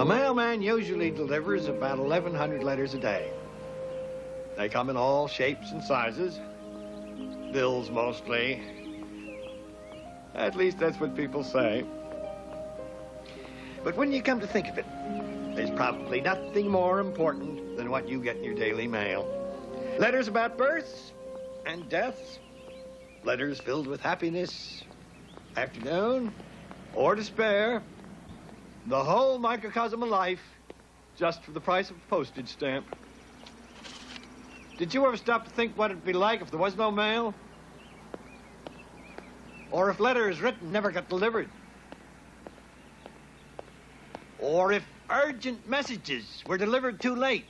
A mailman usually delivers about 1,100 letters a day. They come in all shapes and sizes. Bills mostly. At least that's what people say. But when you come to think of it, there's probably nothing more important than what you get in your daily mail. Letters about births and deaths. Letters filled with happiness, afternoon, or despair. The whole microcosm of life, just for the price of a postage stamp. Did you ever stop to think what it'd be like if there was no mail? Or if letters written never got delivered? Or if urgent messages were delivered too late?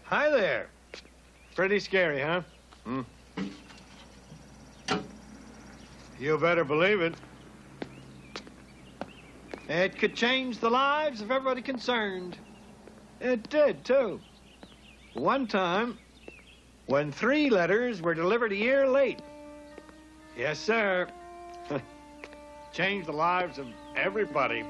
Hi there. Pretty scary, huh? You better believe it. It could change the lives of everybody concerned. It did, too. One time, when 3 letters were delivered a year late. Yes, sir. Changed the lives of everybody.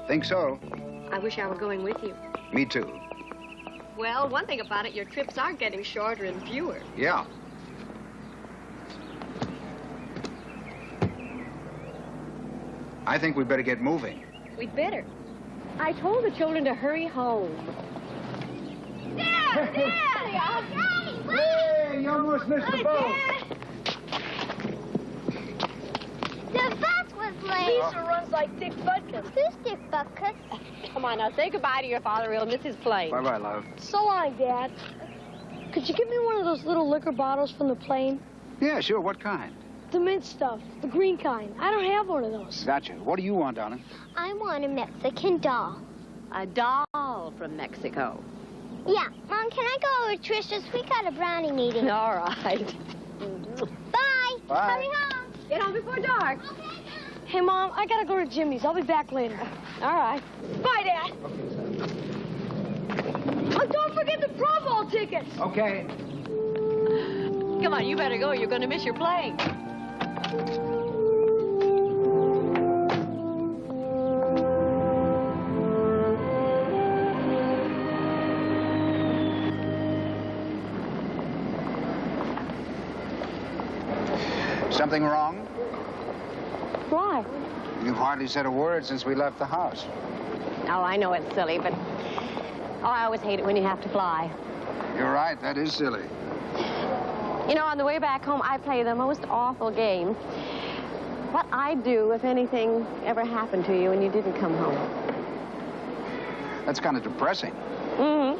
Think so. I wish I were going with you. Me too. Well, one thing about it, your trips are getting shorter and fewer. Yeah. I think we'd better get moving. We'd better. I told the children to hurry home. Dad! Dad! Hey, you almost missed the boat. The bus was late. Lisa runs like Dick Butkus. Who's Dick Butkus? Come on, now, say goodbye to your father. He'll miss his plane. Bye-bye, love. So long, Dad. Could you give me one of those little liquor bottles from the plane? Yeah, sure. What kind? The mint stuff, the green kind. I don't have one of those. Gotcha. What do you want, darling? I want a Mexican doll. A doll from Mexico. Yeah. Mom, can I go over to Trish's? We got a brownie meeting. All right. Bye. Bye. Hurry home. Get home before dark. Okay. Hey, Mom, I gotta go to Jimmy's. I'll be back later. All right. Bye, Dad. Oh, don't forget the Pro Bowl tickets. Okay. Come on, you better go. You're going to miss your plane. Something wrong? Why? You've hardly said a word since we left the house. Oh, I know it's silly, but... Oh, I always hate it when you have to fly. You're right. That is silly. You know, on the way back home, I play the most awful game. What I'd do if anything ever happened to you and you didn't come home. That's kind of depressing. Mm-hmm.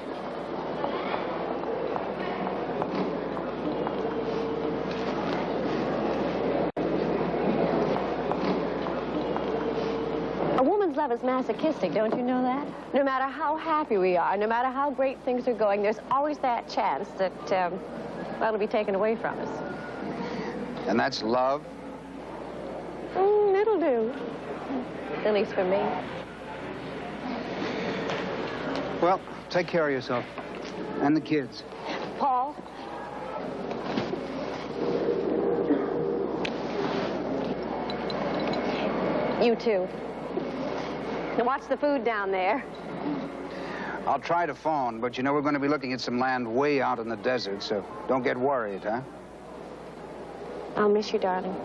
A woman's love is masochistic, don't you know that? No matter how happy we are, no matter how great things are going, there's always that chance that, well, it'll be taken away from us. And that's love? It'll do. At least for me. Well, take care of yourself. And the kids. Paul? You too. Now watch the food down there. I'll try to phone, but you know we're going to be looking at some land way out in the desert, so don't get worried, huh? I'll miss you, darling.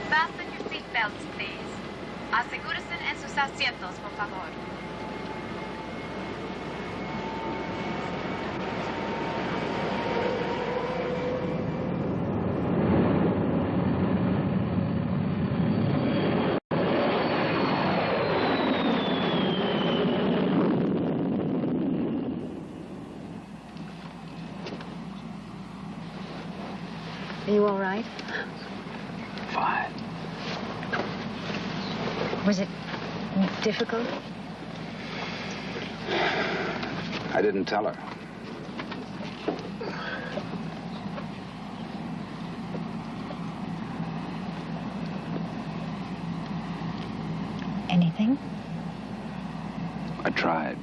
Fasten your seatbelts, please. Asegúrense en sus asientos, por favor. Are you all right? Fine. Was it difficult? I didn't tell her. Anything? I tried,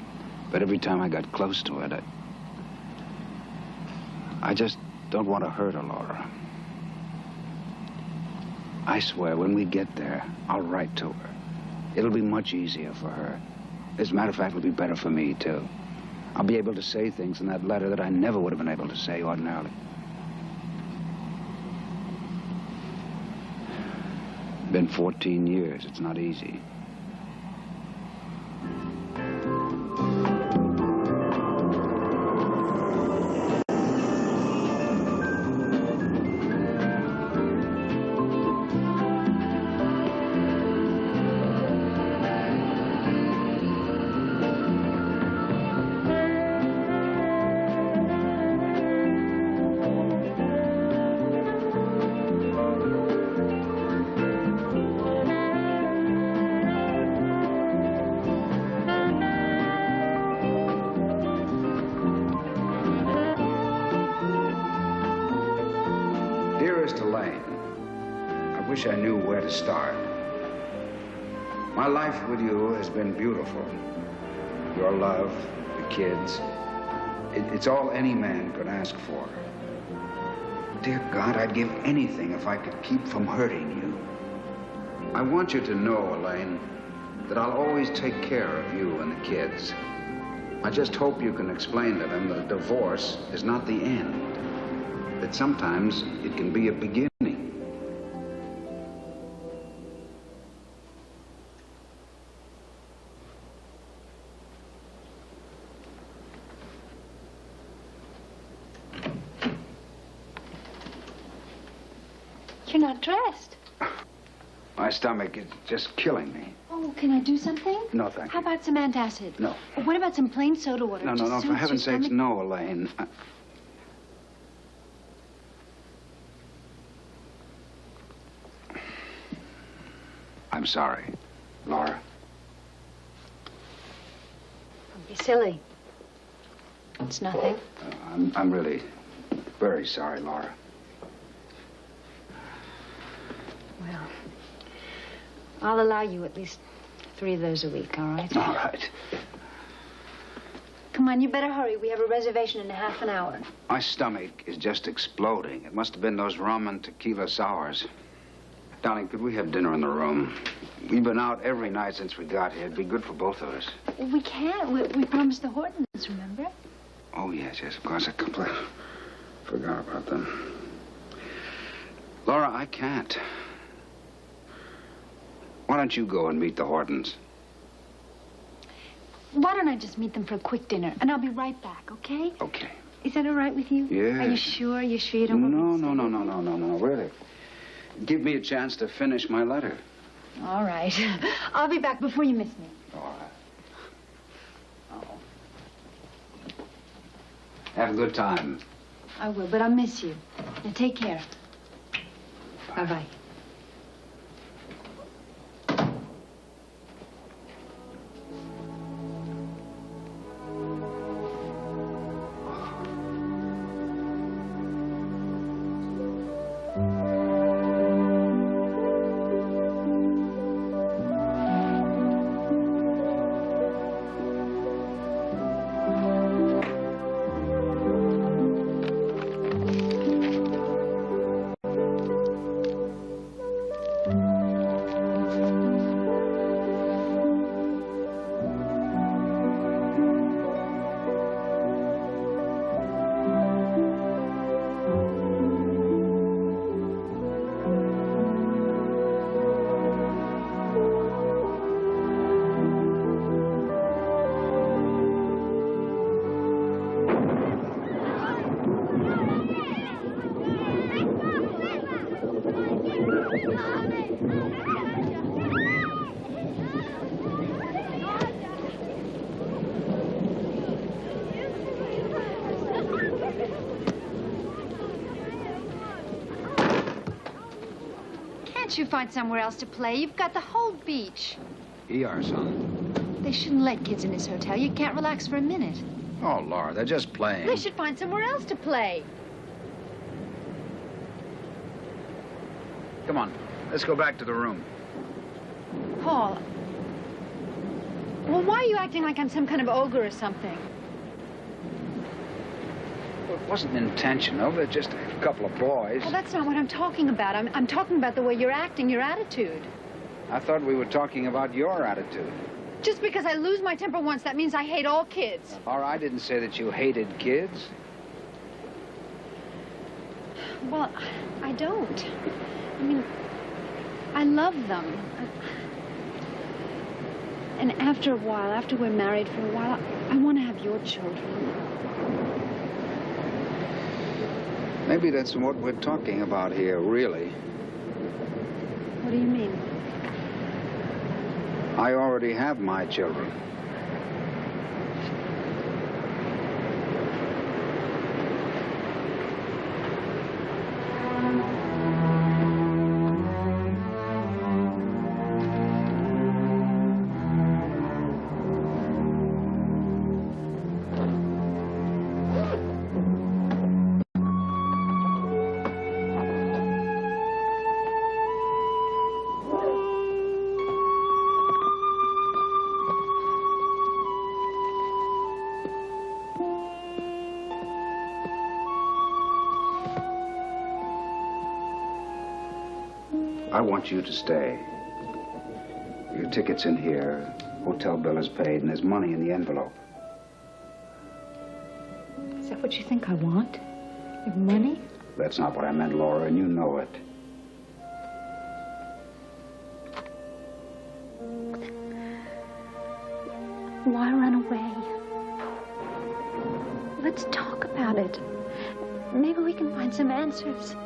but every time I got close to it, I just don't want to hurt her, Laura. I swear, when we get there, I'll write to her. It'll be much easier for her. As a matter of fact, it'll be better for me, too. I'll be able to say things in that letter that I never would have been able to say ordinarily. Been 14 years. It's not easy. Dearest Elaine, I wish I knew where to start. My life with you has been beautiful. Your love, the kids, it's all any man could ask for. Dear God, I'd give anything if I could keep from hurting you. I want you to know, Elaine, that I'll always take care of you and the kids. I just hope you can explain to them that a divorce is not the end. That sometimes it can be a beginning. You're not dressed. My stomach is just killing me. Oh, can I do something? No, thank How you. about some antacid? No. Or what about some plain soda water? No, It no, just no, for soothes heaven's your sakes, stomach. no, Elaine. I'm sorry, Laura. Don't be silly. It's nothing. I'm really very sorry, Laura. Well, I'll allow you at least 3 of those a week, all right? All right. Come on, you better hurry. We have a reservation in a half an hour. My stomach is just exploding. It must have been those rum and tequila sours. Darling, could we have dinner in the room? We've been out every night since we got here. It'd be good for both of us. We can't. We promised the Hortons, remember? Oh, yes, of course. I completely forgot about them. Laura, I can't. Why don't you go and meet the Hortons? Why don't I just meet them for a quick dinner, and I'll be right back, okay? Okay. Is that all right with you? Yes. Are you sure? You sure you don't want me to stay? No, really. Give me a chance to finish my letter. All right. I'll be back before you miss me. All right. Have a good time. I will, but I'll miss you. Now, take care. Bye-bye. Can't you find somewhere else to play? You've got the whole beach. ER, son. They shouldn't let kids in this hotel. You can't relax for a minute. Oh, Laura, they're just playing. They should find somewhere else to play. Come on, let's go back to the room. Paul. Well, why are you acting like I'm some kind of ogre or something? Well, it wasn't intentional. They're just a couple of boys. Well, that's not what I'm talking about. I'm talking about the way you're acting, your attitude. I thought we were talking about your attitude. Just because I lose my temper once, that means I hate all kids. Laura, I didn't say that you hated kids. Well, I don't. I mean, I love them. And after a while, after we're married for a while, I want to have your children. Maybe that's what we're talking about here, really. What do you mean? I already have my children. I want you to stay. Your ticket's in here, hotel bill is paid, and there's money in the envelope. Is that what you think I want? Your money? That's not what I meant, Laura, and you know it. Why run away? Let's talk about it. Maybe we can find some answers.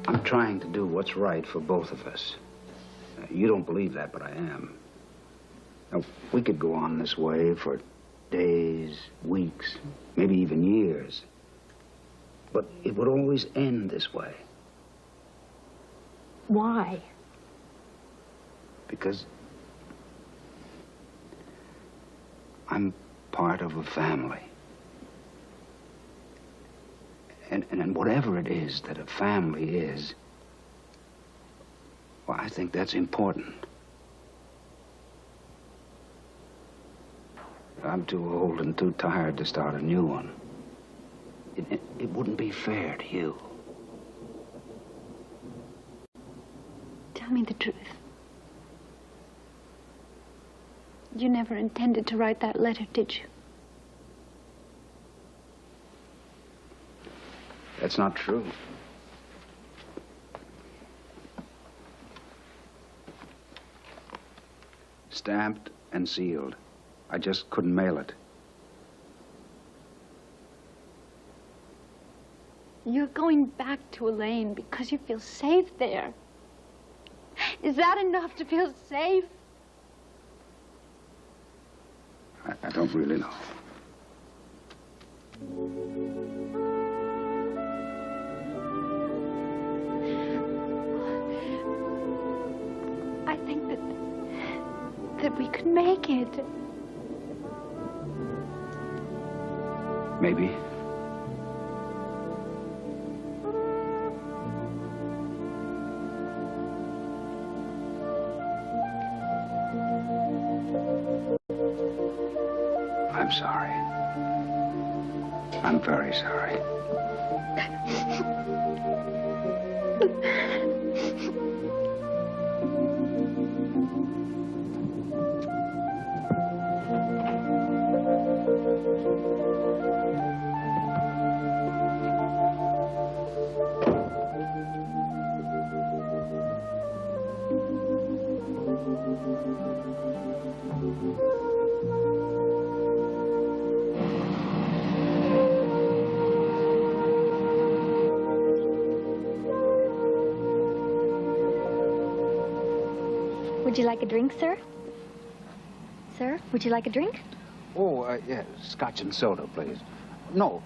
I'm trying to do what's right for both of us. You don't believe that, but I am. Now, we could go on this way for days, weeks, maybe even years. But it would always end this way. Why? Because I'm part of a family. And whatever it is that a family is, well, I think that's important. I'm too old and too tired to start a new one. It wouldn't be fair to you. Tell me the truth. You never intended to write that letter, did you? That's not true. Stamped and sealed. I just couldn't mail it. You're going back to Elaine because you feel safe there. Is that enough to feel safe? I don't really know. I think that we could make it. Maybe. I'm sorry. I'm very sorry. Would you like a drink, sir? Sir, would you like a drink? Oh, yeah, scotch and soda, please. No,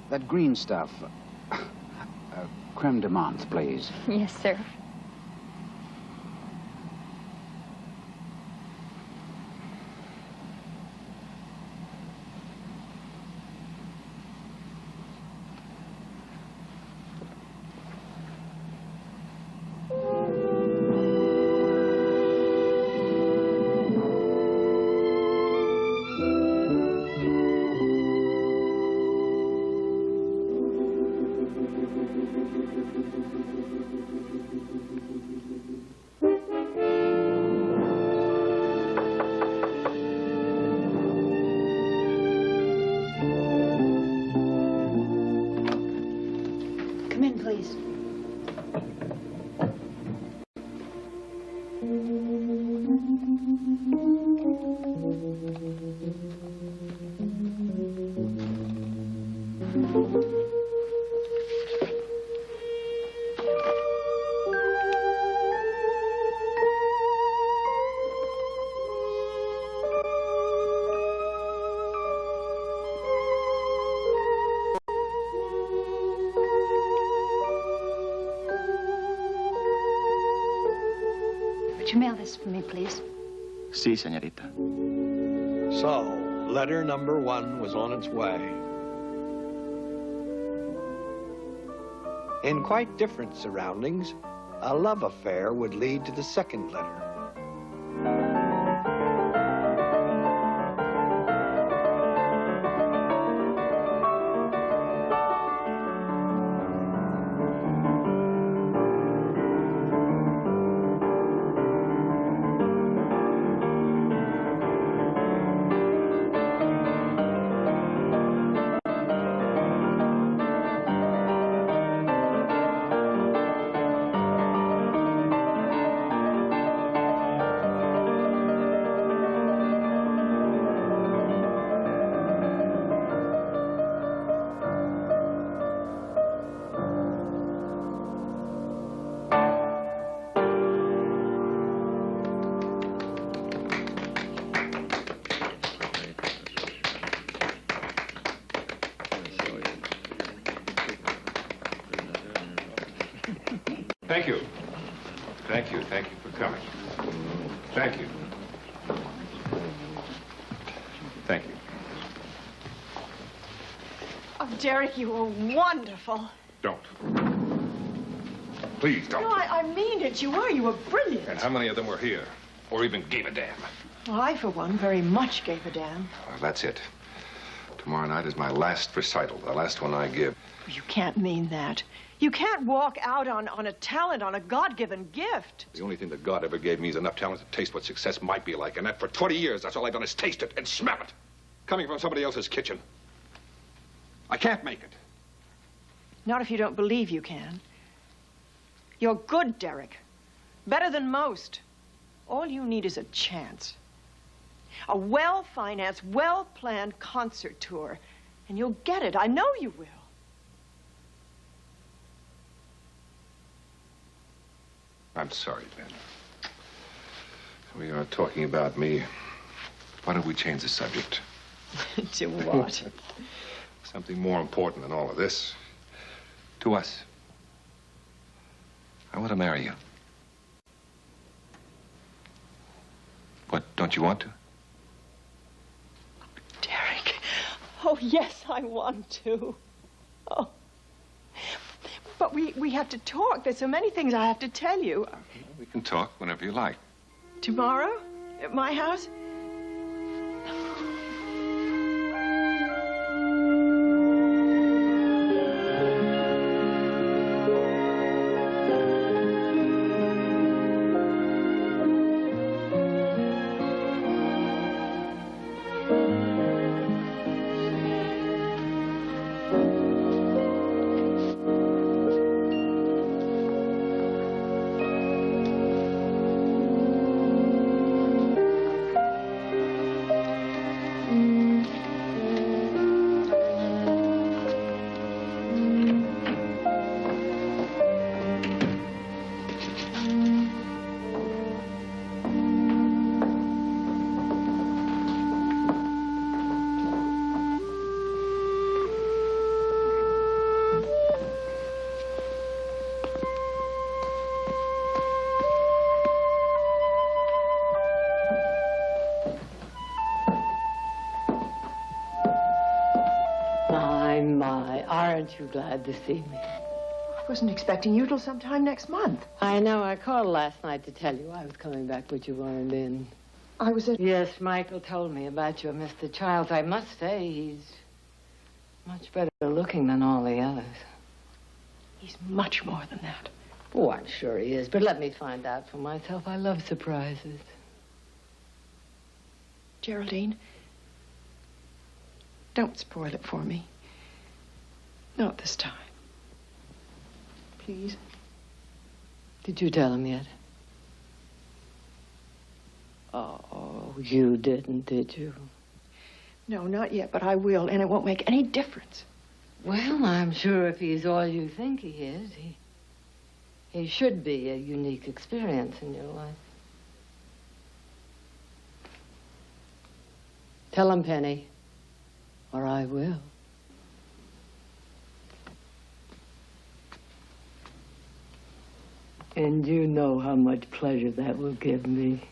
that green stuff. Creme de menthe, please. Yes, sir. Come in, please. Would you mail this for me, please? Sí, señorita. So, letter number 1 was on its way. In quite different surroundings, a love affair would lead to the second letter. Thank you. Thank you. Thank you for coming. Thank you. Thank you. Oh, Derek, you were wonderful. Don't. Please don't. No, I mean it. You were. You were brilliant. And how many of them were here? Or even gave a damn? Well, I, for one, very much gave a damn. Well, that's it. Tomorrow night is my last recital, the last one I give. You can't mean that. You can't walk out on a talent, on a God-given gift. The only thing that God ever gave me is enough talent to taste what success might be like. And that for 20 years, that's all I've done is taste it and smell it. Coming from somebody else's kitchen. I can't make it. Not if you don't believe you can. You're good, Derek. Better than most. All you need is a chance. A well-financed, well-planned concert tour. And you'll get it. I know you will. I'm sorry, Ben. We are talking about me. Why don't we change the subject? To what? Something more important than all of this. To us. I want to marry you. What, don't you want to? Derek. Oh, yes, I want to. Oh. But we have to talk. There's so many things I have to tell you. We can talk whenever you like. Tomorrow? At my house? My, aren't you glad to see me? I wasn't expecting you till sometime next month. I know. I called last night to tell you I was coming back, but you weren't in. I was at... Yes, Michael told me about your Mr. Childs. I must say he's much better looking than all the others. He's much more than that. Oh, I'm sure he is, but let me find out for myself. I love surprises. Geraldine, don't spoil it for me. Not this time. Please. Did you tell him yet? Oh, you didn't, did you? No, not yet, but I will, and it won't make any difference. Well, I'm sure if he's all you think he is, he should be a unique experience in your life. Tell him, Penny, or I will. And you know how much pleasure that will give me.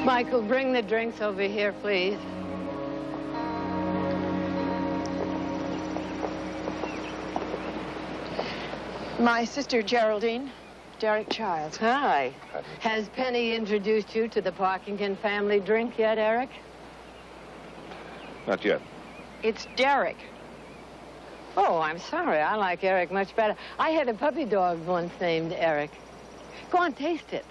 Michael, bring the drinks over here, please. My sister, Geraldine. Derek Childs. Hi. Has Penny introduced you to the Parkington family drink yet, Eric? Not yet. It's Derek. Oh, I'm sorry. I like Eric much better. I had a puppy dog once named Eric. Go on, taste it.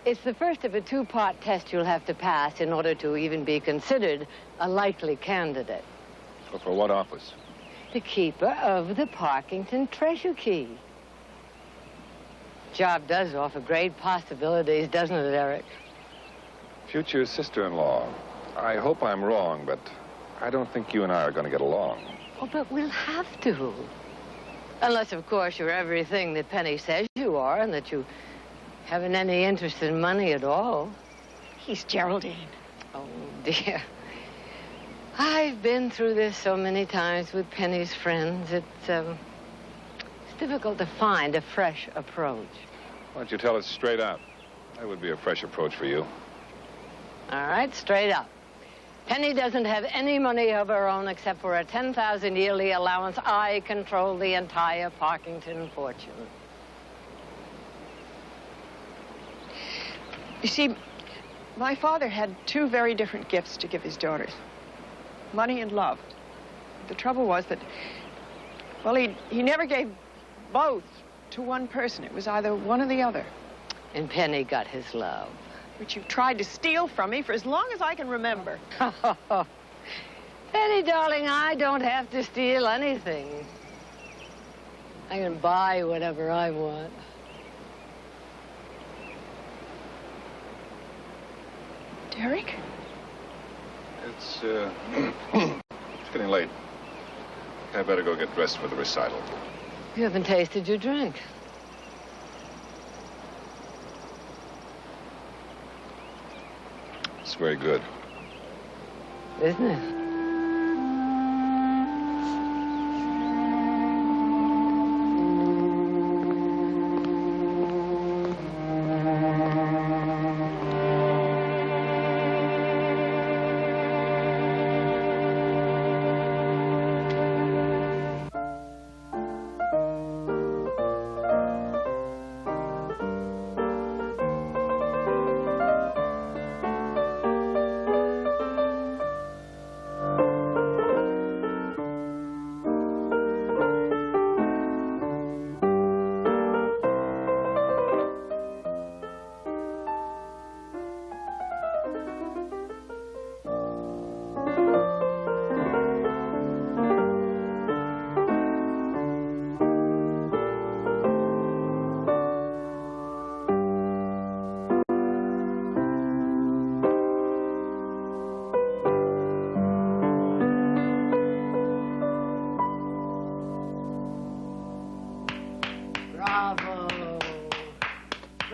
It's the first of a two-part test you'll have to pass in order to even be considered a likely candidate. So for what office? The keeper of the Parkington treasure key. Job does offer great possibilities, doesn't it, Eric? Future sister-in-law. I hope I'm wrong, but I don't think you and I are going to get along. Oh, but we'll have to. Unless, of course, you're everything that Penny says you are and that you haven't any interest in money at all. He's Geraldine. Oh, dear. I've been through this so many times with Penny's friends. It's difficult to find a fresh approach. Why don't you tell us straight out? That would be a fresh approach for you. All right, straight up. Penny doesn't have any money of her own except for a 10,000 yearly allowance. I control the entire Parkington fortune. You see, my father had two very different gifts to give his daughters. Money and love. The trouble was that, well, he never gave both to one person. It was either one or the other. And Penny got his love. Which you've tried to steal from me for as long as I can remember. Penny, darling, I don't have to steal anything. I can buy whatever I want. Derek? It's getting late. I better go get dressed for the recital. You haven't tasted your drink. It's very good. Isn't it?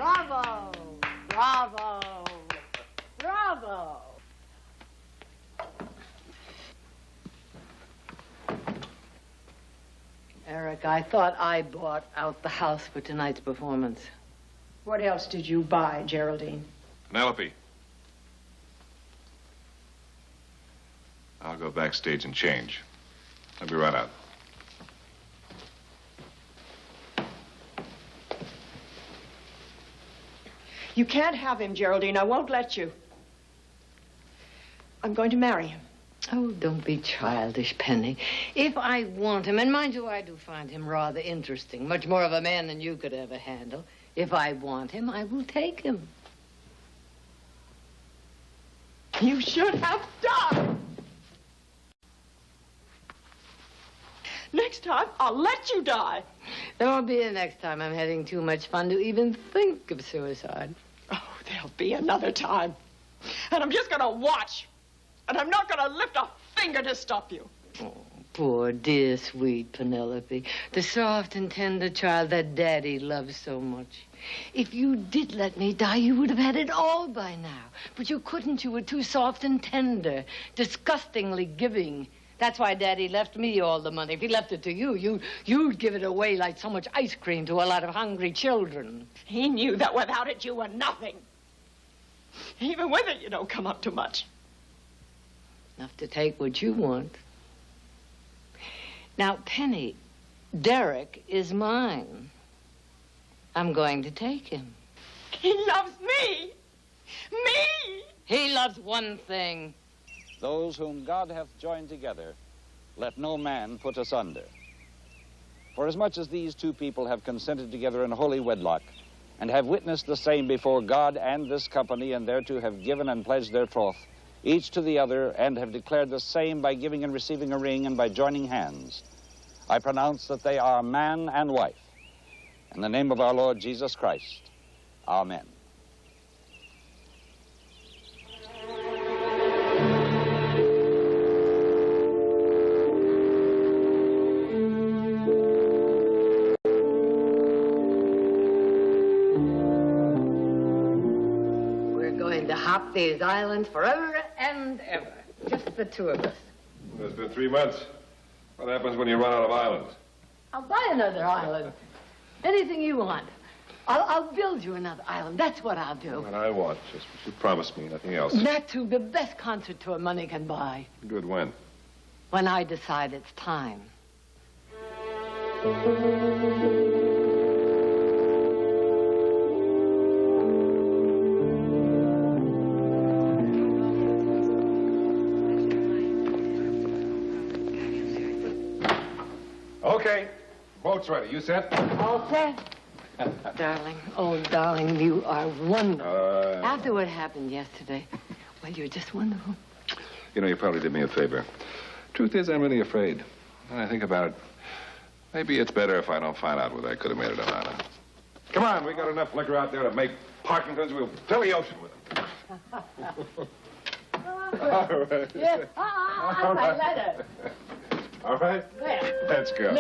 Bravo! Bravo! Bravo! Eric, I thought I bought out the house for tonight's performance. What else did you buy, Geraldine? Penelope. I'll go backstage and change. I'll be right out. You can't have him, Geraldine. I won't let you. I'm going to marry him. Oh, don't be childish, Penny. If I want him, and mind you, I do find him rather interesting, much more of a man than you could ever handle. If I want him, I will take him. You should have died. Next time, I'll let you die. There won't be a next time. I'm having too much fun to even think of suicide. Oh, there'll be another time. And I'm just going to watch. And I'm not going to lift a finger to stop you. Oh, poor, dear, sweet Penelope. The soft and tender child that Daddy loves so much. If you did let me die, you would have had it all by now. But you couldn't. You were too soft and tender, disgustingly giving. That's why Daddy left me all the money. If he left it to you, you'd give it away like so much ice cream to a lot of hungry children. He knew that without it, you were nothing. Even with it, you don't come up to much. Enough to take what you want. Now, Penny, Derek is mine. I'm going to take him. He loves me. Me! He loves one thing. Those whom God hath joined together, let no man put asunder. For as much as these two people have consented together in holy wedlock, and have witnessed the same before God and this company, and thereto have given and pledged their troth, each to the other, and have declared the same by giving and receiving a ring and by joining hands, I pronounce that they are man and wife. In the name of our Lord Jesus Christ, amen. Hop these islands forever and ever. Just the two of us. It's been 3 months. What happens when you run out of islands? I'll buy another island. Anything you want. I'll build you another island. That's what I'll do. What I want, just what you promised me, nothing else. That too, the best concert tour money can buy. Good, when? When I decide it's time. Okay. Boat's ready. You set? All set. Darling, oh, darling, you are wonderful. After what happened yesterday, well, you're just wonderful. You know, you probably did me a favor. Truth is, I'm really afraid. When I think about it, maybe it's better if I don't find out whether I could have made it or not. Come on, we got enough liquor out there to make Parkinson's. We'll fill the ocean with it. All right. Yeah. All My right. letter. All right? There. Let's go.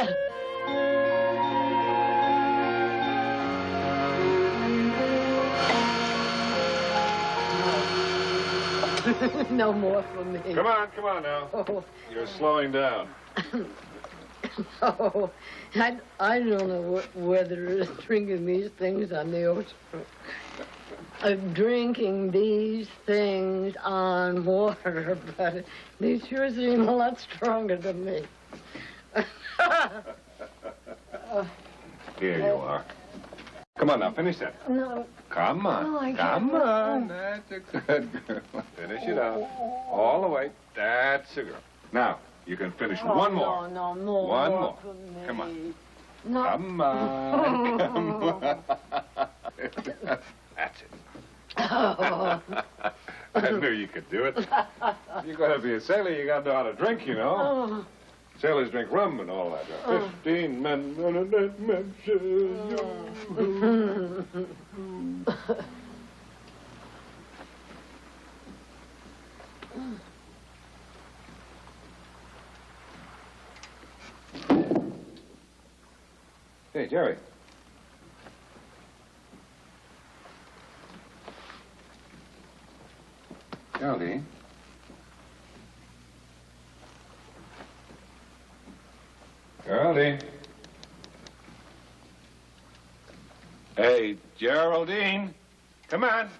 No more for me. Come on now. Oh. You're slowing down. Oh, I don't know what weather is drinking these things on the ocean. Drinking these things on water, but they sure seem a lot stronger than me. Here you are. Come on now, finish that. No. Come on. No, I Come can't. on. That's a good girl. Finish it out. All the way. That's a girl. Now, you can finish one more. No, more. One more. For me. Come on. No. Come on. Come on. That's it. Oh. I knew you could do it. You're going to be a sailor, you got to know how to drink, you know. Oh. Sailors drink rum and all that. 15 men on a dead man shall you. Hey, Jerry. Geraldine. Geraldine. Hey, Geraldine. Come on.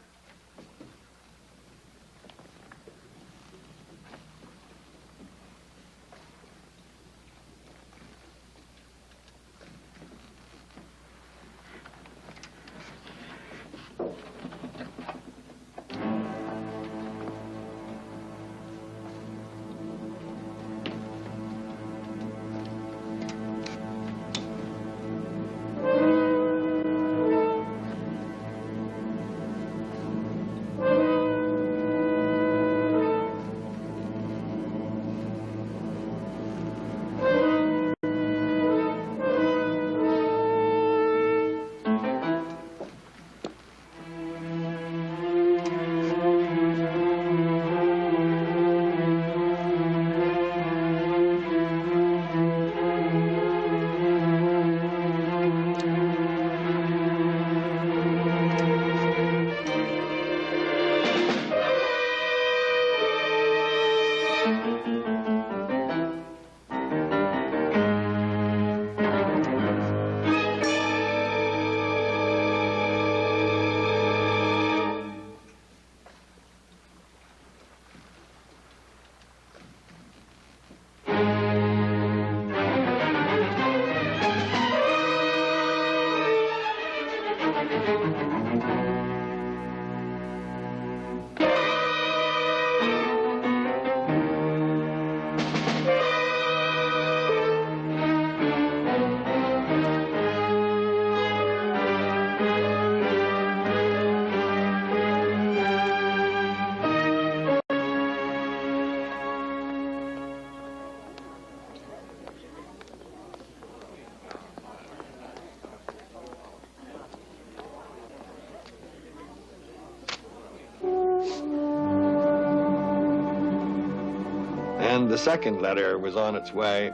And the second letter was on its way.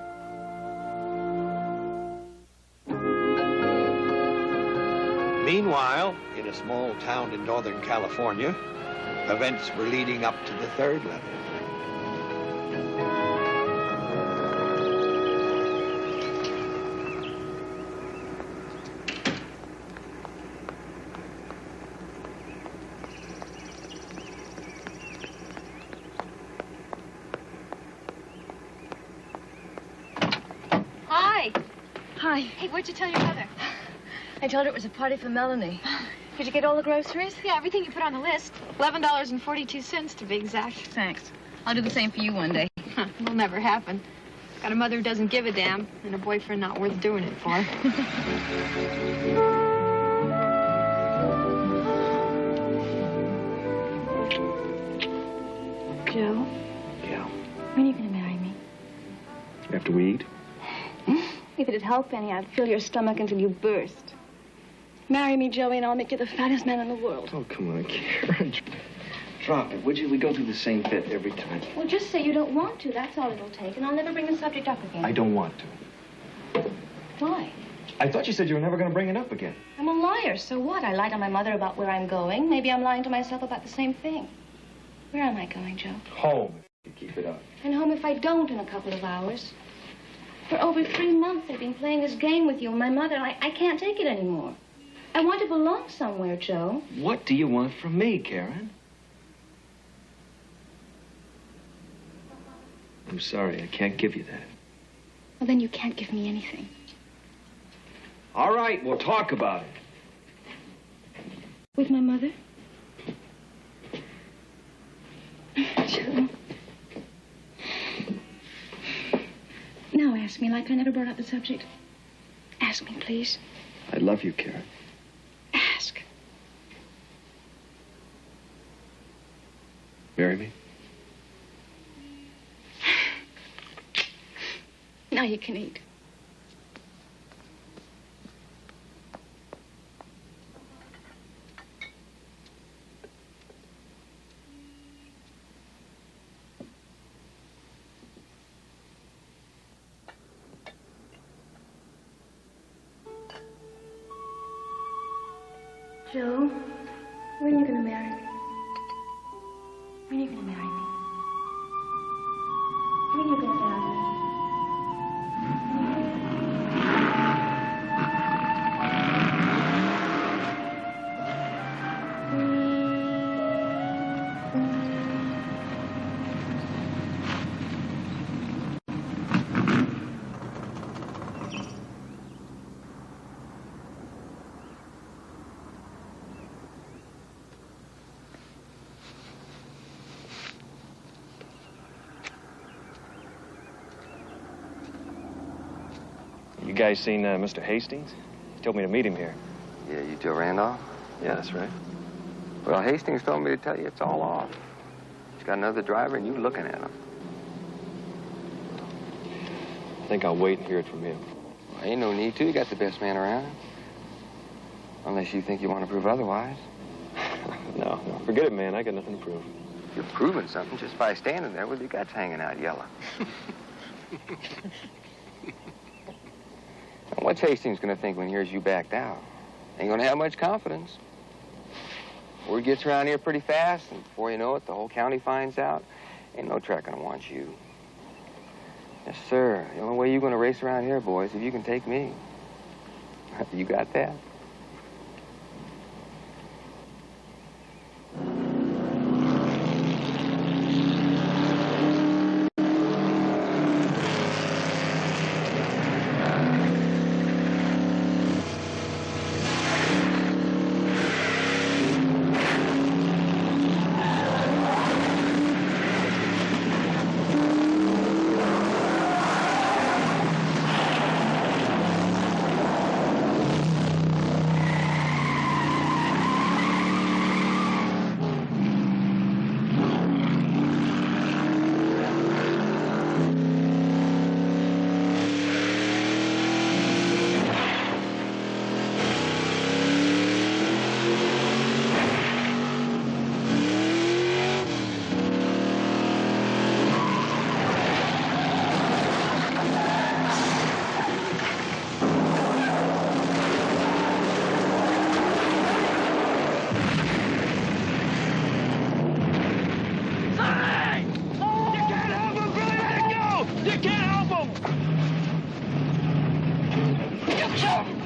Meanwhile, in a small town in Northern California, events were leading up to the third letter. Hi. Hi. Hey, what'd you tell your mother? I told her it was a party for Melanie. Did you get all the groceries? Yeah, everything you put on the list. $11.42 to be exact. Thanks. I'll do the same for you one day. Will never happen. Got a mother who doesn't give a damn, and a boyfriend not worth doing it for. Joe, Yeah. when are you going to marry me? After we eat? If it'd help any, I'd fill your stomach until you burst. Marry me, Joey, and I'll make you the fattest man in the world. Oh, come on, Karen. Drop it, would you? We go through the same bit every time. Well, just say you don't want to. That's all it'll take, and I'll never bring the subject up again. I don't want to. Why? I thought you said you were never going to bring it up again. I'm a liar, so what? I lied to my mother about where I'm going. Maybe I'm lying to myself about the same thing. Where am I going, Joe? Home, if you keep it up. And home if I don't in a couple of hours. For over 3 months, they've been playing this game with you and my mother. I can't take it anymore. I want to belong somewhere, Joe. What do you want from me, Karen? I'm sorry, I can't give you that. Well, then you can't give me anything. All right, we'll talk about it. With my mother? Joe. Now ask me like I never brought up the subject. Ask me, please. I love you, Karen. Ask. Marry me? Now you can eat. Joe, when are you going to marry me? When are you going to marry me? When are you going to marry me? You guys seen Mr. Hastings? He told me to meet him here. Yeah, you Joe Randolph? Yeah, that's right. Well, Hastings told me to tell you it's all off. He's got another driver and you looking at him. I think I'll wait and hear it from him. Well, ain't no need to. You got the best man around. Unless you think you want to prove otherwise. No, forget it, man. I got nothing to prove. You're proving something just by standing there with your guts hanging out yellow. And what's Hastings going to think when he hears you backed out? Ain't going to have much confidence. Word gets around here pretty fast, and before you know it, the whole county finds out. Ain't no track going to want you. Yes, sir. The only way you're going to race around here, boys, if you can take me. You got that?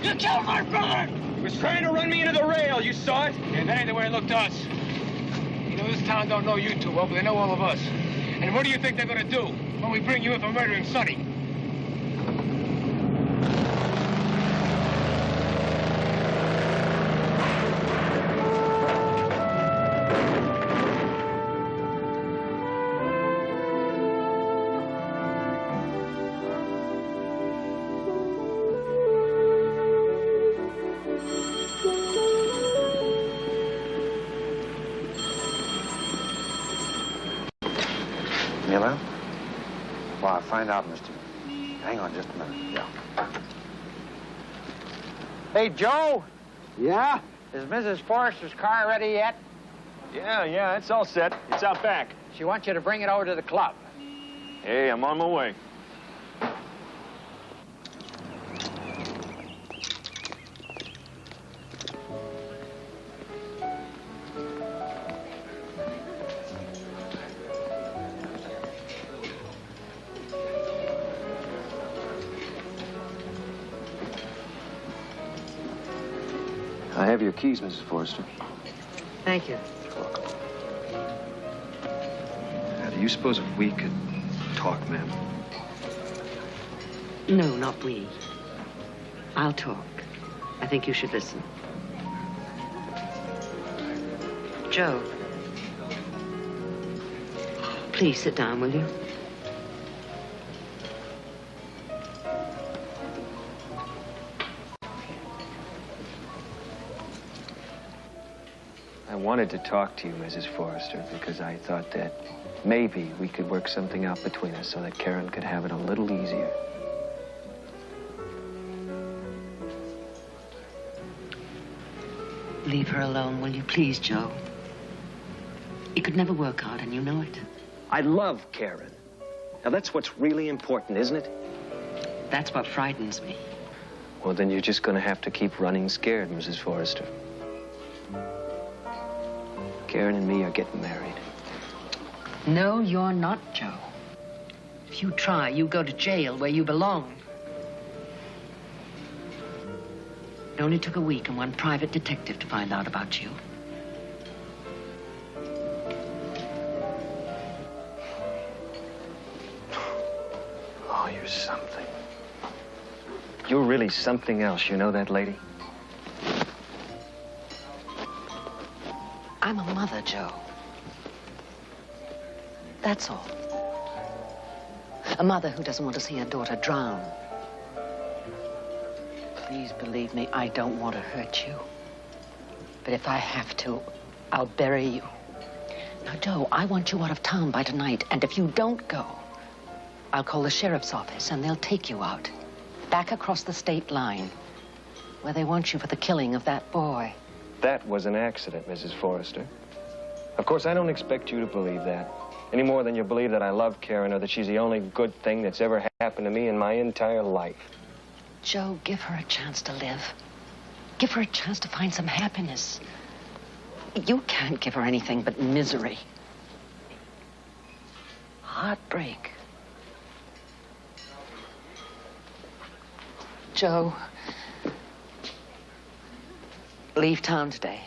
You killed my brother! He was trying to run me into the rail. You saw it? Yeah, that ain't the way it looked to us. You know, this town don't know you too well, but they know all of us. And what do you think they're gonna do when we bring you in for murdering Sonny? Miller? Well, I'll find out, Mr. Hang on just a minute. Yeah. Hey, Joe? Yeah? Is Mrs. Forrester's car ready yet? Yeah, it's all set. It's out back. She wants you to bring it over to the club. Hey, I'm on my way. I have your keys, Mrs. Forrester. Thank you. Now, do you suppose if we could talk, ma'am? No, not we. I'll talk. I think you should listen. Joe. Please sit down, will you? I wanted to talk to you, Mrs. Forrester, because I thought that maybe we could work something out between us so that Karen could have it a little easier. Leave her alone, will you? Please, Joe. It could never work out, and you know it. I love Karen. Now, that's what's really important, isn't it? That's what frightens me. Well, then you're just going to have to keep running scared, Mrs. Forrester. Karen and me are getting married. No, you're not, Joe. If you try, you go to jail where you belong. It only took a week and one private detective to find out about you. Oh, you're something. You're really something else. You know that, lady? I'm a mother, Joe. That's all. A mother who doesn't want to see her daughter drown. Please believe me, I don't want to hurt you. But if I have to, I'll bury you. Now, Joe, I want you out of town by tonight, and if you don't go, I'll call the sheriff's office, and they'll take you out. Back across the state line, where they want you for the killing of that boy. That was an accident, Mrs. Forrester. Of course, I don't expect you to believe that, any more than you believe that I love Karen or that she's the only good thing that's ever happened to me in my entire life. Joe, give her a chance to live. Give her a chance to find some happiness. You can't give her anything but misery. Heartbreak. Joe, leave town today.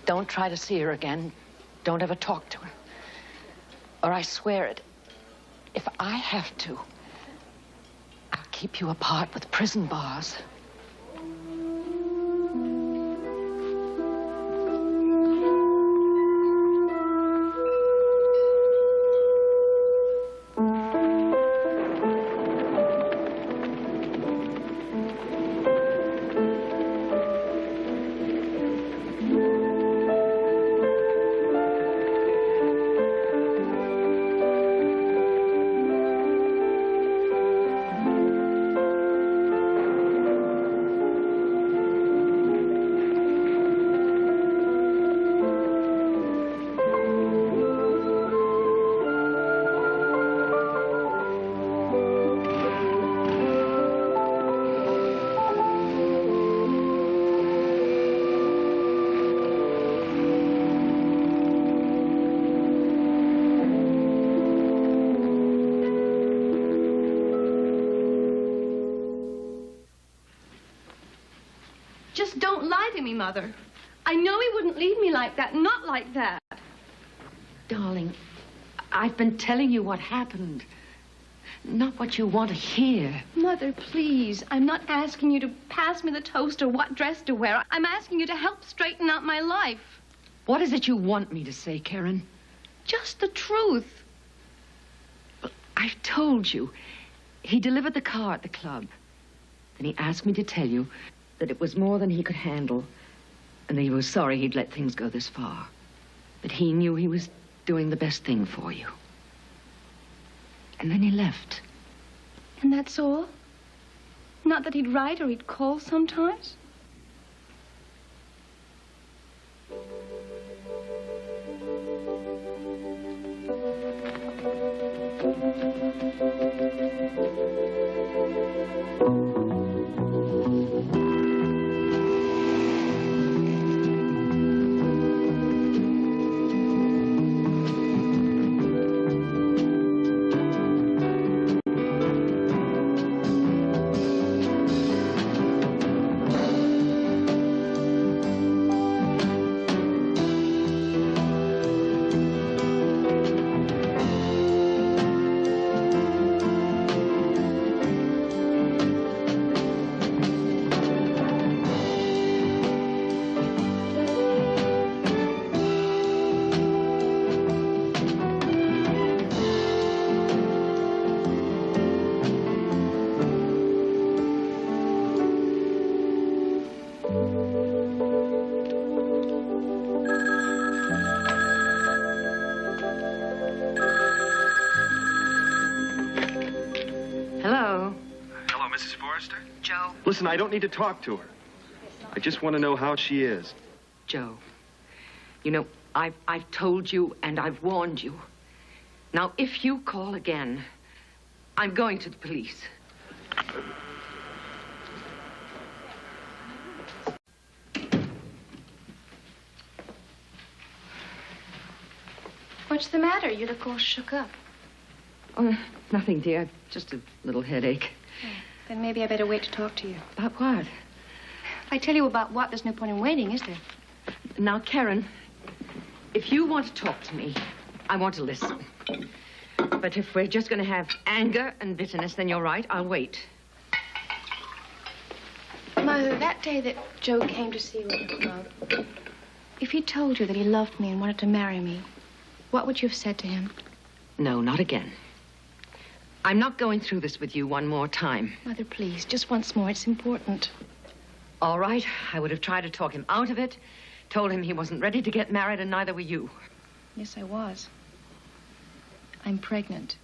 Don't try to see her again. Don't ever talk to her. Or I swear it, if I have to, I'll keep you apart with prison bars. Just don't lie to me, Mother. I know he wouldn't leave me like that, not like that. Darling, I've been telling you what happened. Not what you want to hear. Mother, please. I'm not asking you to pass me the toast or what dress to wear. I'm asking you to help straighten out my life. What is it you want me to say, Karen? Just the truth. Well, I've told you. He delivered the car at the club. Then he asked me to tell you that it was more than he could handle, and that he was sorry he'd let things go this far. But he knew he was doing the best thing for you. And then he left. And that's all? Not that he'd write or he'd call sometimes? Listen, I don't need to talk to her. I just want to know how she is. Joe, you know, I've told you and I've warned you. Now, if you call again, I'm going to the police. What's the matter? You look all shook up. Oh, nothing, dear. Just a little headache. Then maybe I better wait to talk to you. About what? If I tell you about what, there's no point in waiting, is there? Now, Karen, if you want to talk to me, I want to listen. But if we're just going to have anger and bitterness, then you're right. I'll wait. Mother, that day that Joe came to see you at the club, if he told you that he loved me and wanted to marry me, what would you have said to him? No, not again. I'm not going through this with you one more time. Mother, please, just once more. It's important. All right. I would have tried to talk him out of it, told him he wasn't ready to get married, and neither were you. Yes, I was. I'm pregnant.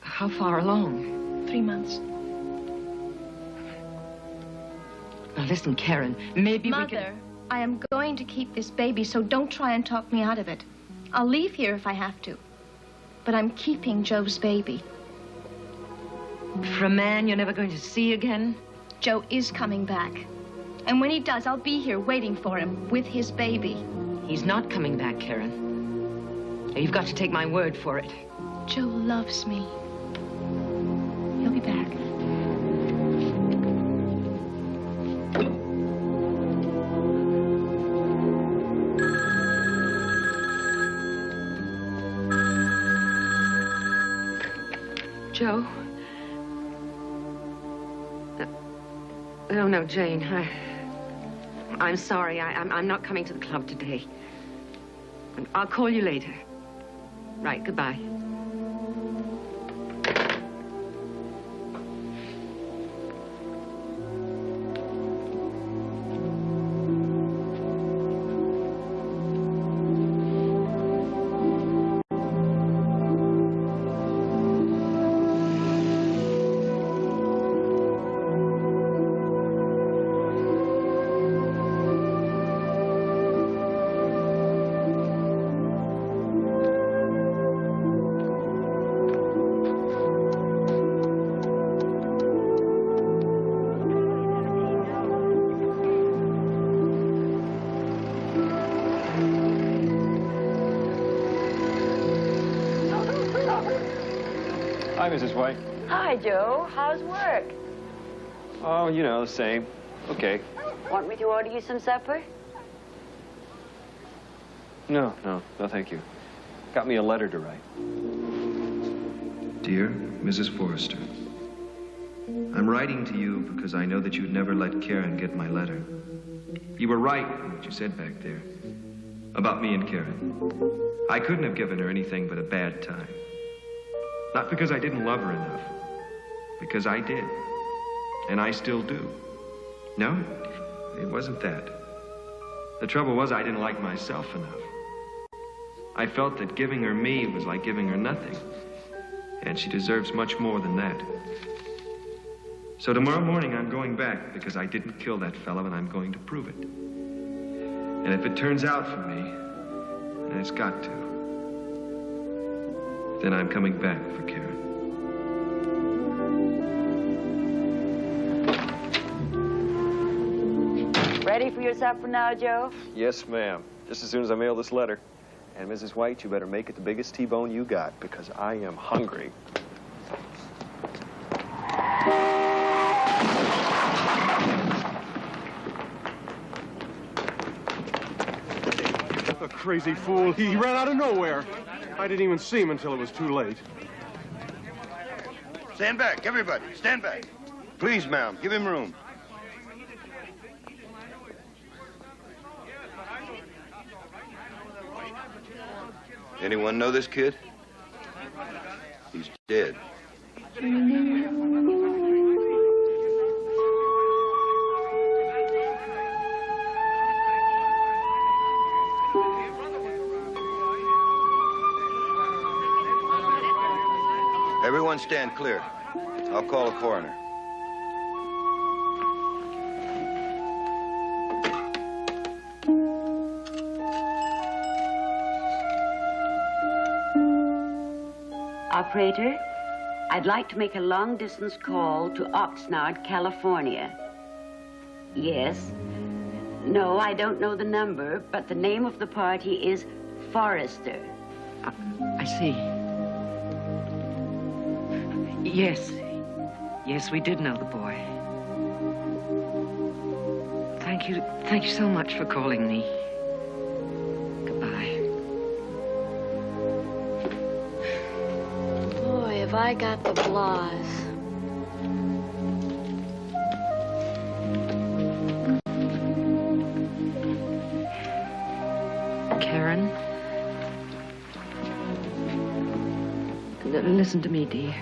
How far along? 3 months. Now, listen, Karen, maybe Mother, we can... I am going to keep this baby, so don't try and talk me out of it. I'll leave here if I have to. But I'm keeping Joe's baby. For a man you're never going to see again? Joe is coming back. And when he does, I'll be here waiting for him with his baby. He's not coming back, Karen. Now, you've got to take my word for it. Joe loves me. He'll be back. Joe? No, Jane. I'm sorry. I'm not coming to the club today. I'll call you later. Right, goodbye. Hi, Mrs. White. Hi, Joe. How's work? Oh, you know, the same. Okay. Want me to order you some supper? No, thank you. Got me a letter to write. Dear Mrs. Forrester, I'm writing to you because I know that you'd never let Karen get my letter. You were right in what you said back there about me and Karen. I couldn't have given her anything but a bad time. Not because I didn't love her enough, because I did, and I still do. No, it wasn't that. The trouble was I didn't like myself enough. I felt that giving her me was like giving her nothing, and she deserves much more than that. So tomorrow morning I'm going back because I didn't kill that fellow, and I'm going to prove it. And if it turns out for me, and it's got to, then I'm coming back for Karen. Ready for your supper now, Joe? Yes, ma'am. Just as soon as I mail this letter. And Mrs. White, you better make it the biggest T-bone you got, because I am hungry. The crazy fool. He ran out of nowhere. I didn't even see him until it was too late. Stand back, everybody. Stand back. Please, ma'am, give him room. Anyone know this kid? He's dead. Everyone stand clear. I'll call a coroner. Operator, I'd like to make a long-distance call to Oxnard, California. Yes. No, I don't know the number, but the name of the party is Forrester. I see. Yes. Yes, we did know the boy. Thank you. Thank you so much for calling me. Goodbye. Boy, have I got the blahs. Karen? Listen to me, dear.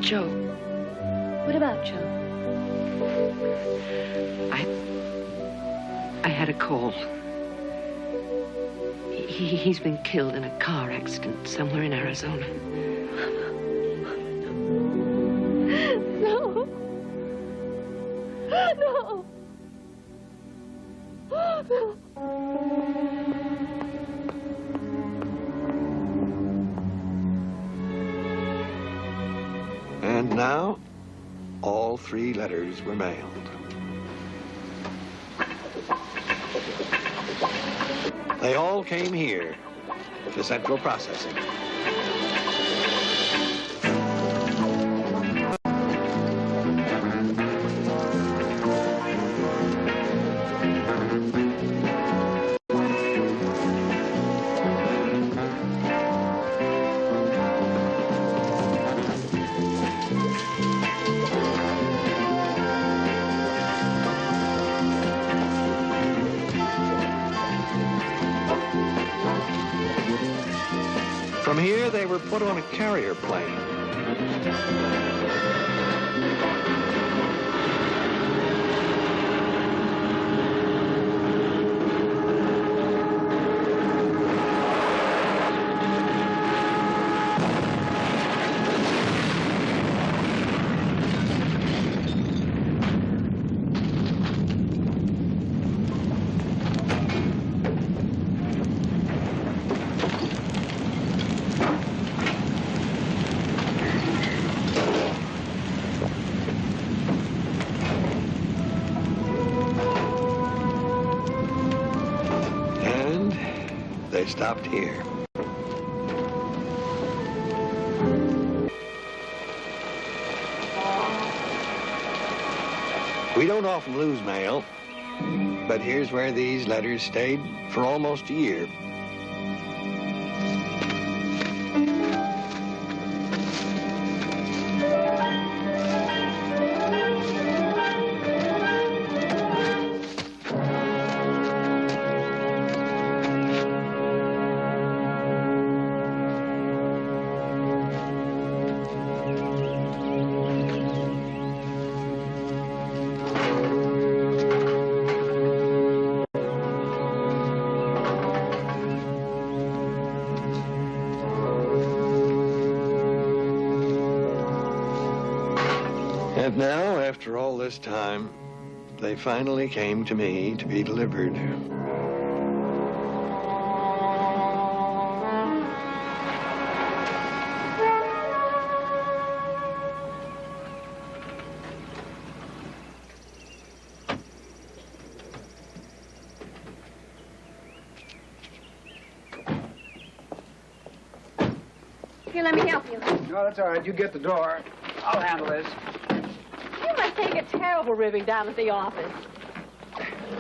Joe. What about Joe? I had a call. He's been killed in a car accident somewhere in Arizona. No. No. No. And now, all 3 letters were mailed. They all came here to Central Processing. From here, they were put on a carrier plane. They stopped here. We don't often lose mail, but here's where these letters stayed for almost a year. And now, after all this time, they finally came to me to be delivered. Here, let me help you. No, that's all right. You get the door. I'll handle this. You must take a terrible ribbing down at the office.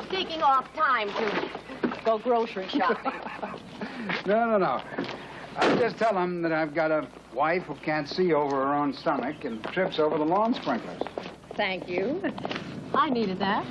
Taking off time to go grocery shopping. No. I'll just tell them that I've got a wife who can't see over her own stomach and trips over the lawn sprinklers. Thank you. I needed that.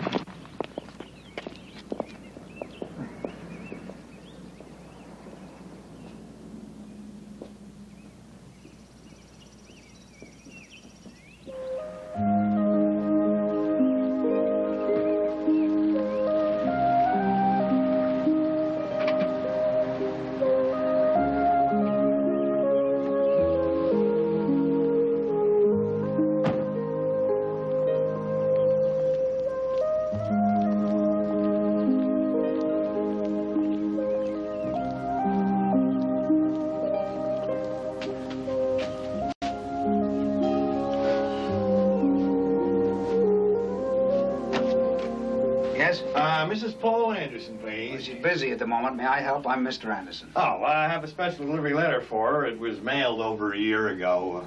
Yes? Mrs. Paul Anderson, please. Well, she's busy at the moment. May I help? I'm Mr. Anderson. Oh, I have a special delivery letter for her. It was mailed over a year ago.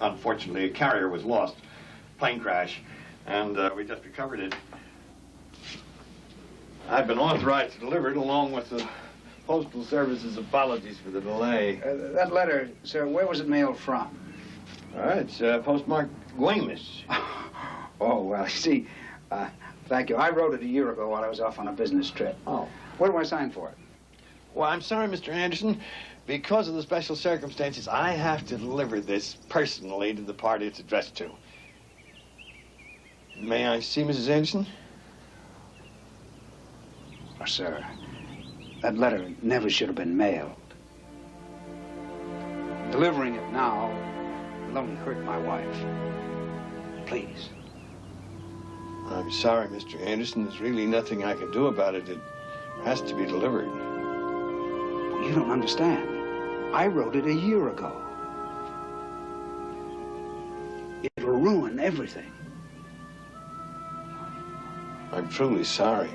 Unfortunately, a carrier was lost. Plane crash. And we just recovered it. I've been authorized to deliver it along with the Postal Service's apologies for the delay. That letter, sir, where was it mailed from? It's postmarked Guaymas. Oh, well, you see, thank you. I wrote it a year ago while I was off on a business trip. Oh. Where do I sign for it? Well, I'm sorry, Mr. Anderson. Because of the special circumstances, I have to deliver this personally to the party it's addressed to. May I see Mrs. Anderson? Oh, sir, that letter never should have been mailed. Delivering it now will only hurt my wife. Please. I'm sorry, Mr. Anderson. There's really nothing I can do about it. It has to be delivered. You don't understand. I wrote it a year ago. It'll ruin everything. I'm truly sorry.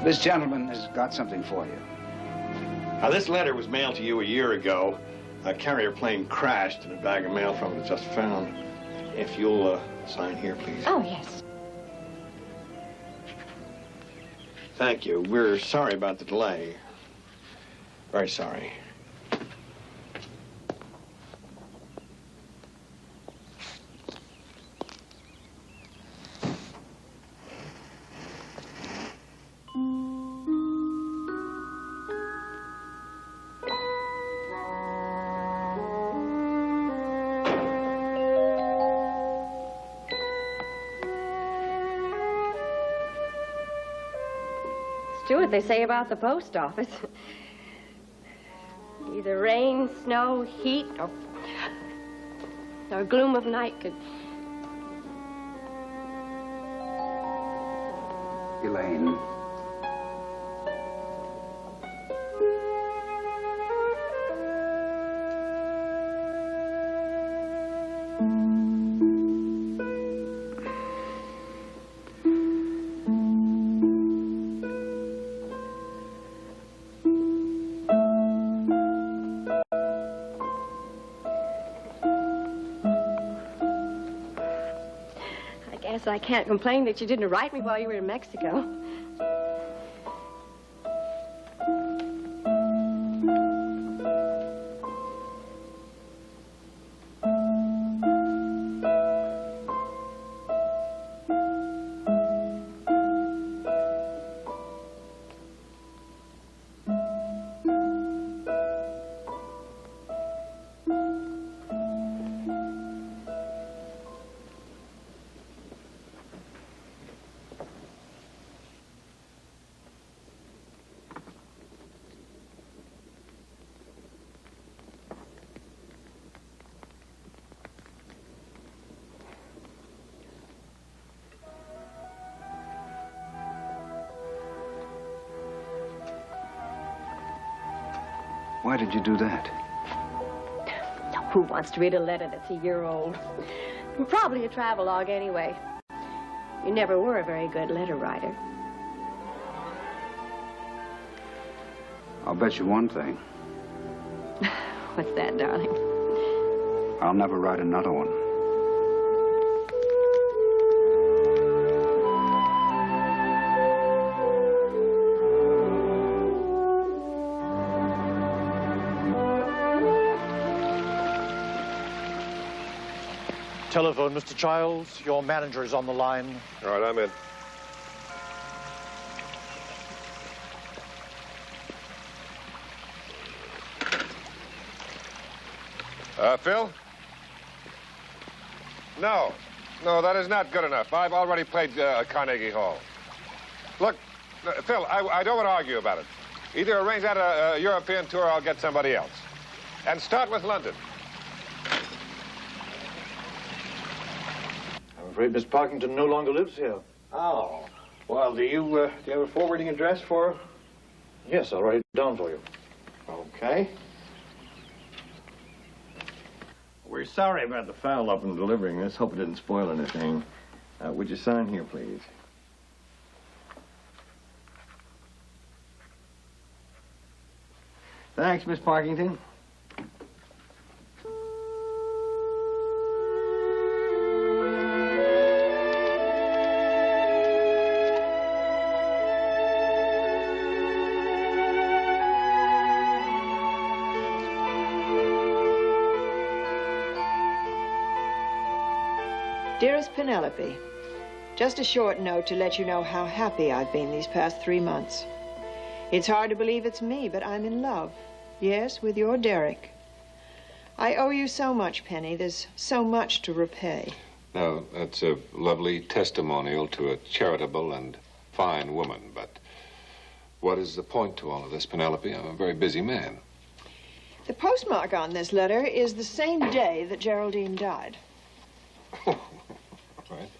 This gentleman has got something for you. Now, this letter was mailed to you a year ago. A carrier plane crashed and a bag of mail from it was just found. If you'll sign here, please. Oh, yes. Thank you. We're sorry about the delay. Very sorry. It's true what they say about the post office. Either rain, snow, heat, or gloom of night could... Elaine. I can't complain that you didn't write me while you were in Mexico. Why did you do that? Who wants to read a letter that's a year old? Probably a travelogue anyway. You never were a very good letter writer. I'll bet you one thing. What's that, darling? I'll never write another one. Telephone, Mr. Childs. Your manager is on the line. All right, I'm in. Phil? No, that is not good enough. I've already played Carnegie Hall. Look, Phil, I don't want to argue about it. Either arrange that a European tour or I'll get somebody else. And start with London. I'm afraid Miss Parkington no longer lives here. Oh. Well, do you have a forwarding address for her? Yes, I'll write it down for you. Okay. We're sorry about the foul up in delivering this. Hope it didn't spoil anything. Would you sign here, please? Thanks, Miss Parkington. Dearest Penelope, just a short note to let you know how happy I've been these past 3 months. It's hard to believe it's me, but I'm in love. Yes, with your Derek. I owe you so much, Penny. There's so much to repay. Now, that's a lovely testimonial to a charitable and fine woman, but what is the point to all of this, Penelope? I'm a very busy man. The postmark on this letter is the same day that Geraldine died. Right.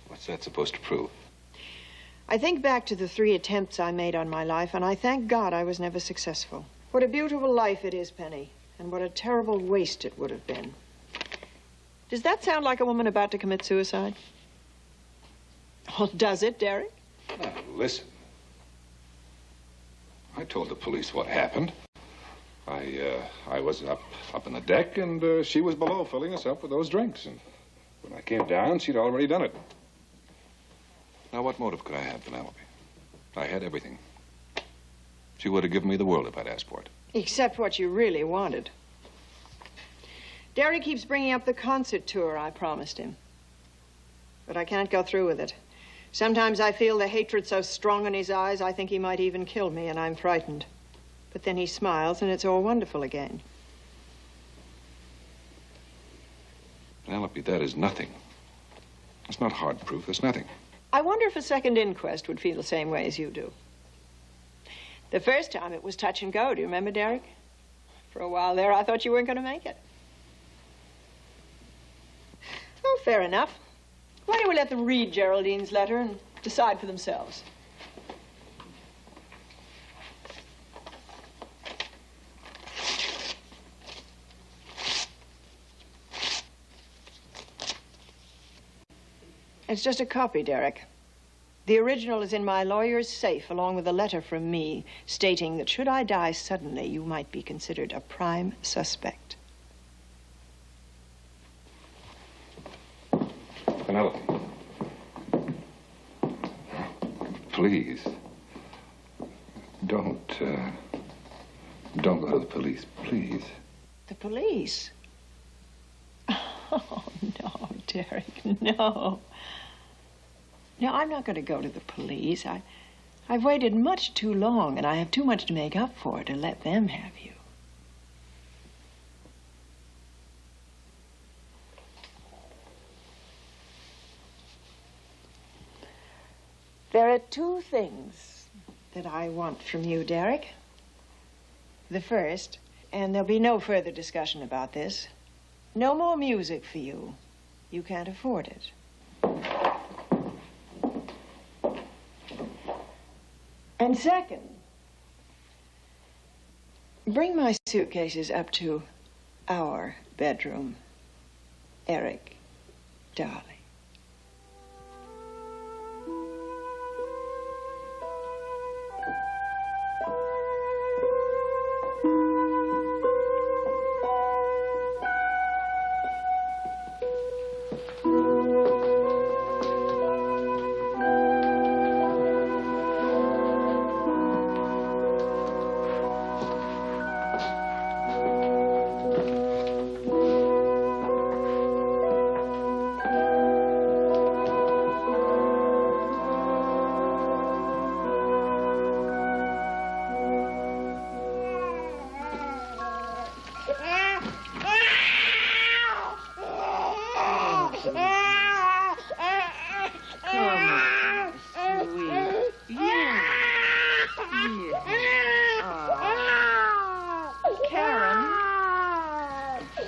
What's that supposed to prove? I think back to the 3 attempts I made on my life, and I thank God I was never successful. What a beautiful life it is, Penny, and what a terrible waste it would have been. Does that sound like a woman about to commit suicide? Well, does it, Derek? Now, listen. I told the police what happened. I was up in the deck, and she was below filling us up with those drinks, and when I came down, she'd already done it. Now, what motive could I have, Penelope? I had everything. She would have given me the world if I'd asked for it. Except what you really wanted. Derek keeps bringing up the concert tour I promised him. But I can't go through with it. Sometimes I feel the hatred so strong in his eyes, I think he might even kill me, and I'm frightened. But then he smiles, and it's all wonderful again. Penelope, that is nothing. It's not hard proof. It's nothing. I wonder if a second inquest would feel the same way as you do. The first time it was touch and go. Do you remember, Derek? For a while there, I thought you weren't going to make it. Oh, fair enough. Why don't we let them read Geraldine's letter and decide for themselves? It's just a copy, Derek. The original is in my lawyer's safe, along with a letter from me stating that should I die suddenly, you might be considered a prime suspect. Penelope. Please. Don't go to the police, please. The police? Oh, no, Derek, no. No, I'm not going to go to the police. I've waited much too long, and I have too much to make up for to let them have you. There are 2 things that I want from you, Derek. The first, and there'll be no further discussion about this, no more music for you. You can't afford it. And second, bring my suitcases up to our bedroom, Eric, darling.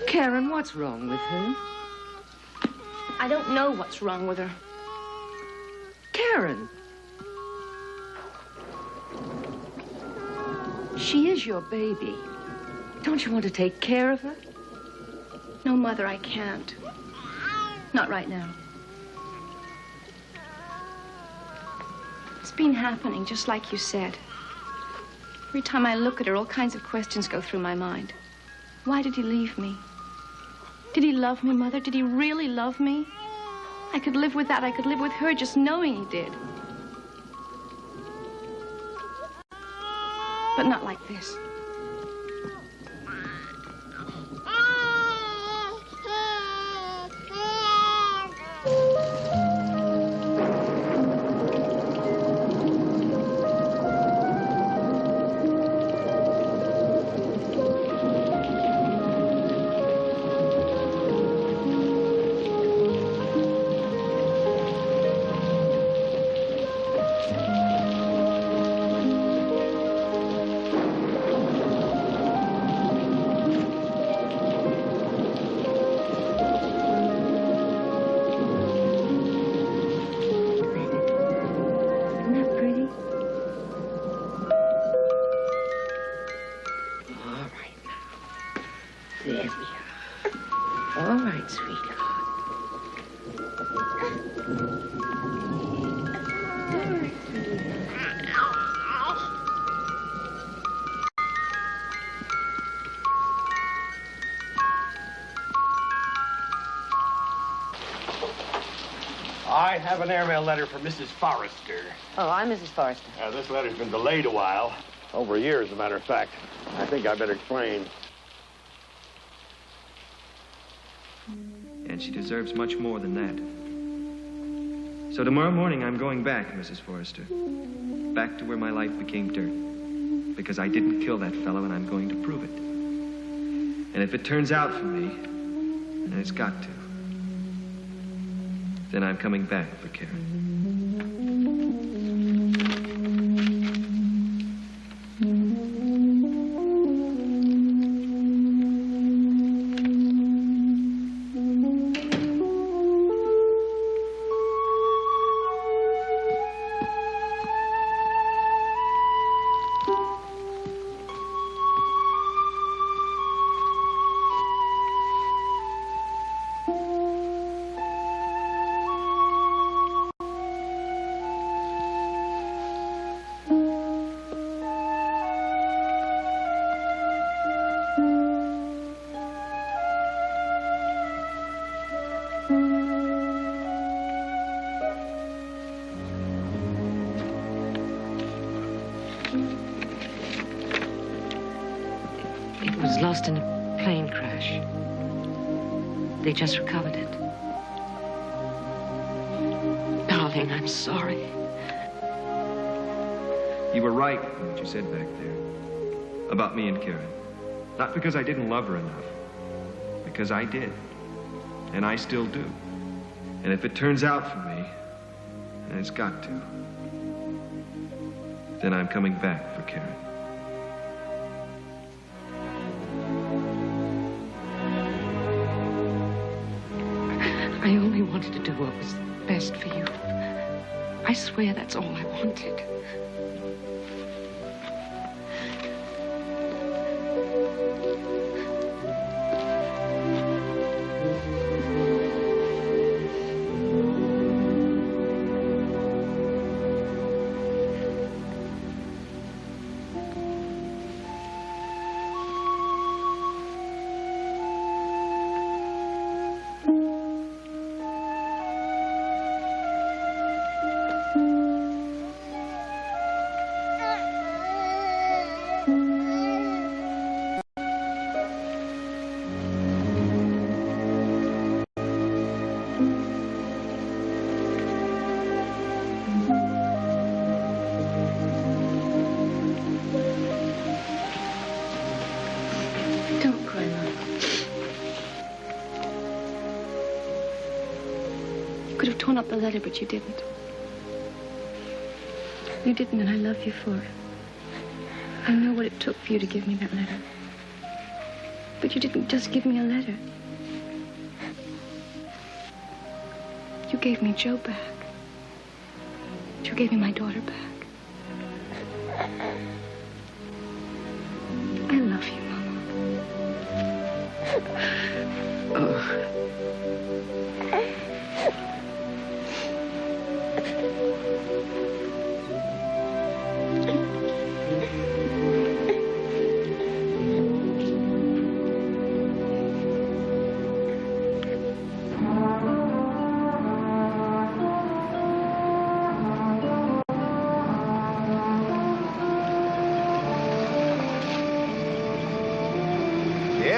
Karen, what's wrong with her? I don't know what's wrong with her. Karen! She is your baby. Don't you want to take care of her? No, Mother, I can't. Not right now. It's been happening, just like you said. Every time I look at her, all kinds of questions go through my mind. Why did he leave me? Did he love me, Mother? Did he really love me? I could live with that. I could live with her just knowing he did. But not like this. I have an airmail letter from Mrs. Forrester. Oh, I'm Mrs. Forrester. This letter's been delayed a while. Over a year, as a matter of fact. I think I better explain. And she deserves much more than that. So tomorrow morning, I'm going back, Mrs. Forrester. Back to where my life became dirt. Because I didn't kill that fellow, and I'm going to prove it. And if it turns out for me, and it's got to, then I'm coming back for Karen. Lost in a plane crash. They just recovered it. Darling, I'm sorry. You were right in what you said back there about me and Karen. Not because I didn't love her enough, because I did, and I still do. And if it turns out for me, and it's got to, then I'm coming back for Karen. I only wanted to do what was best for you. I swear that's all I wanted. Could have torn up the letter, but you didn't. You didn't, and I love you for it. I know what it took for you to give me that letter. But you didn't just give me a letter. You gave me Joe back. You gave me my daughter back.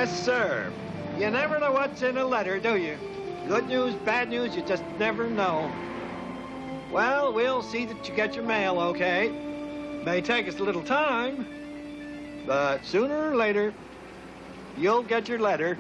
Yes, sir. You never know what's in a letter, do you? Good news, bad news, you just never know. Well, we'll see that you get your mail, okay? May take us a little time, but sooner or later, you'll get your letter.